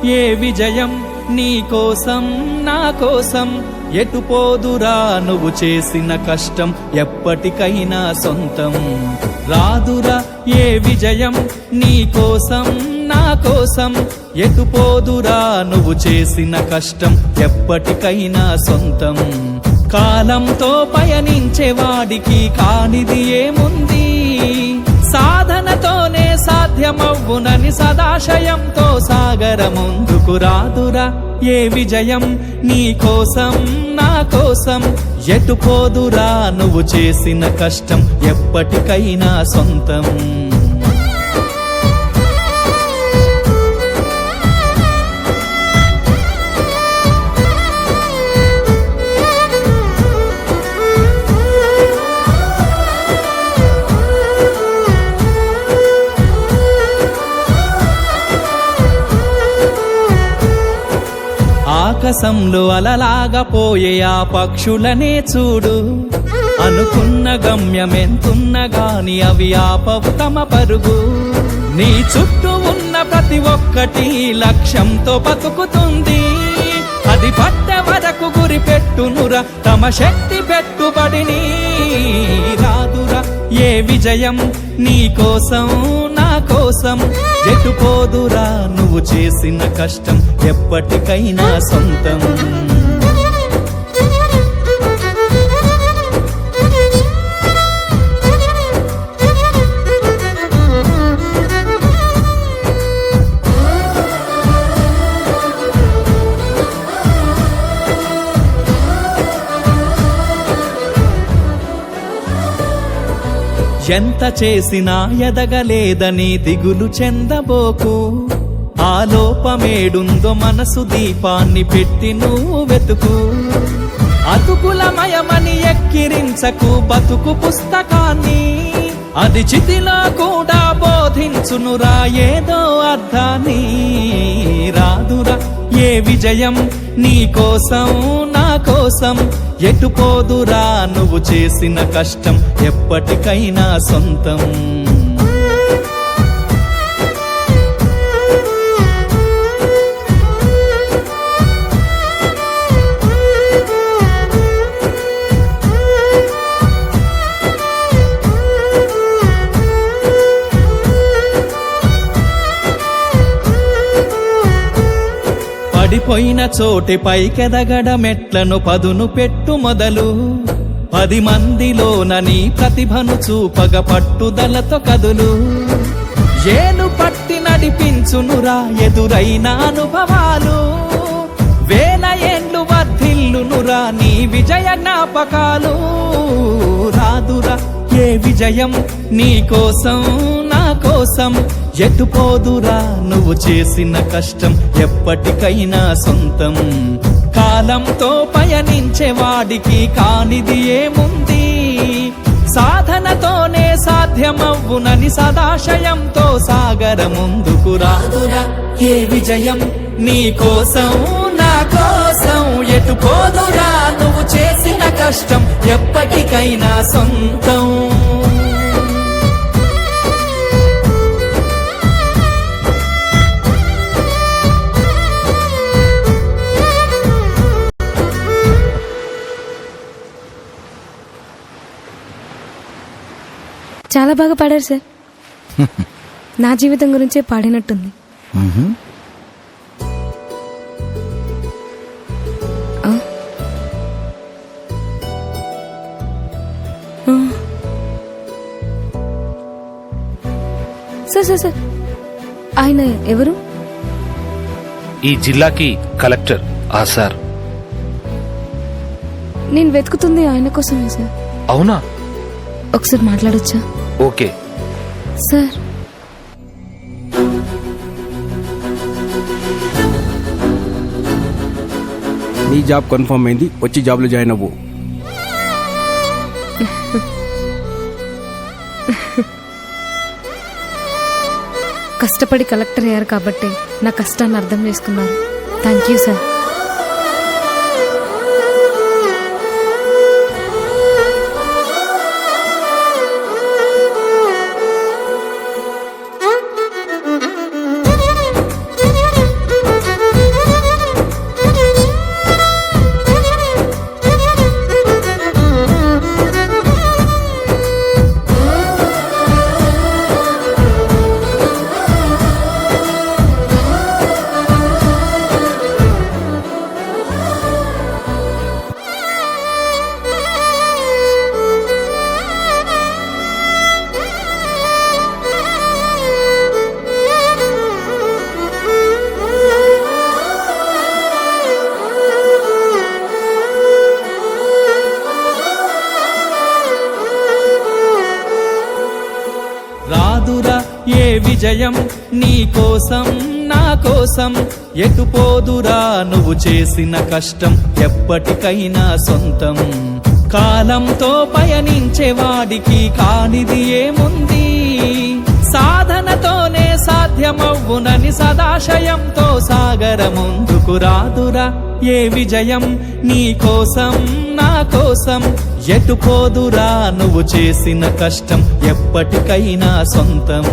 ఏ విజయం నీ కోసం నా కోసం ఎటుపోదురా నువ్వు చేసిన కష్టం ఎప్పటికైనా సొంతం రాదురా ఏ విజయం నీ కోసం నా కోసం ఎటుపోదురా నువ్వు చేసిన కష్టం ఎప్పటికైనా సొంతం కాలంతో పయనించేవాడికి కానిది ఏముంది సాధనతోనే సాధ్యమవ్వునని సదాశయంతో సాగర ముందుకు రాదురా ఏ విజయం నీ కోసం నా కోసం ఎటుపోదురా నువ్వు చేసిన కష్టం ఎప్పటికైనా సొంతం ఆకాశంలో అలలాగా పోయే ఆ పక్షులనే చూడు అనుకున్న గమ్యమెంతున్న గాని అవి ఆపవు తమ పరుగు నీ చుట్టూ ఉన్న ప్రతి ఒక్కటి లక్ష్యంతో బతుకుతుంది అది పట్టే వరకు గురి పెట్టునురా తమ శక్తి పెట్టుబడిని రాదురా ఏ విజయం నీ కోసం నా కోసం ఎటుపోదురా నువ్వు చేసిన కష్టం ఎప్పటికైనా సొంతం ఎంత చేసినా ఎదగలేదని దిగులు చెందబోకు ఆ లోపమేడుందో మనసు దీపాన్ని పెట్టి నువ్వు వెతుకు అతుకులమయమని ఎక్కిరించకు బతుకు పుస్తకాన్ని అది చితిలో కూడా బోధించునురా ఏదో అర్థాన్ని రాదురా ఏ విజయం నీ కోసం నా కోసం ఎటుపోదురా నువ్వు చేసిన కష్టం ఎప్పటికైనా సొంతం పడిపోయిన చోటి పైకెదగడ మెట్లను పదును పెట్టు మొదలు 10 మందిలోన నీ ప్రతిభను చూపగ పట్టుదలతో కదులు ఏలు పట్టి నడిపించునురా ఎదురైన అనుభవాలు వేల ఏండ్లు వర్ధిల్లునురా నీ విజయ జ్ఞాపకాలు రాదురా ఏ విజయం నీ కోసం నా కోసం ఎటుపోదురా నువ్వు చేసిన కష్టం ఎప్పటికైనా సొంతం కాలంతో పయనించేవాడికి కానిది ఏముంది సాధనతోనే సాధ్యమవ్వునని సదాశయంతో సాగర ముందుకు రాదురా ఏ విజయం నీ కోసం నా కోసం ఎటుపోదురా నువ్వు చేసిన కష్టం ఎప్పటికైనా సొంతం చాలా బాగా పాడారు సార్. నా జీవితం గురించే పాడినట్టుంది. సార్ సార్ సార్ ఆయన ఎవరు? ఈ జిల్లాకి కలెక్టర్ ఆ సార్. నేను వెతుకుతుంది ఆయన కోసమే సార్. అవునా? ఒకసారి మాట్లాడొచ్చా? Okay sir. నీ జాబ్ కన్ఫర్మ్ అయింది, వచ్చి జాబ్లో జాయిన్ అవ్వు. కష్టపడి కలెక్టర్ అయ్యారు కాబట్టి నా కష్టాన్ని అర్థం చేసుకున్నారు. Thank you sir. విజయం నీ కోసం నా కోసం ఎటు పోదురా నువ్వు చేసిన కష్టం ఎప్పటికైనా సొంతం కాలంతో పయనించే వాడికి కానిది ఏముంది సాధనతోనే సాధ్యమవ్వునని సదాశయంతో సాగర ముందుకు రాదురా ఏ విజయం నీ కోసం నా కోసం ఎటు పోదురా నువ్వు చేసిన కష్టం ఎప్పటికైనా సొంతం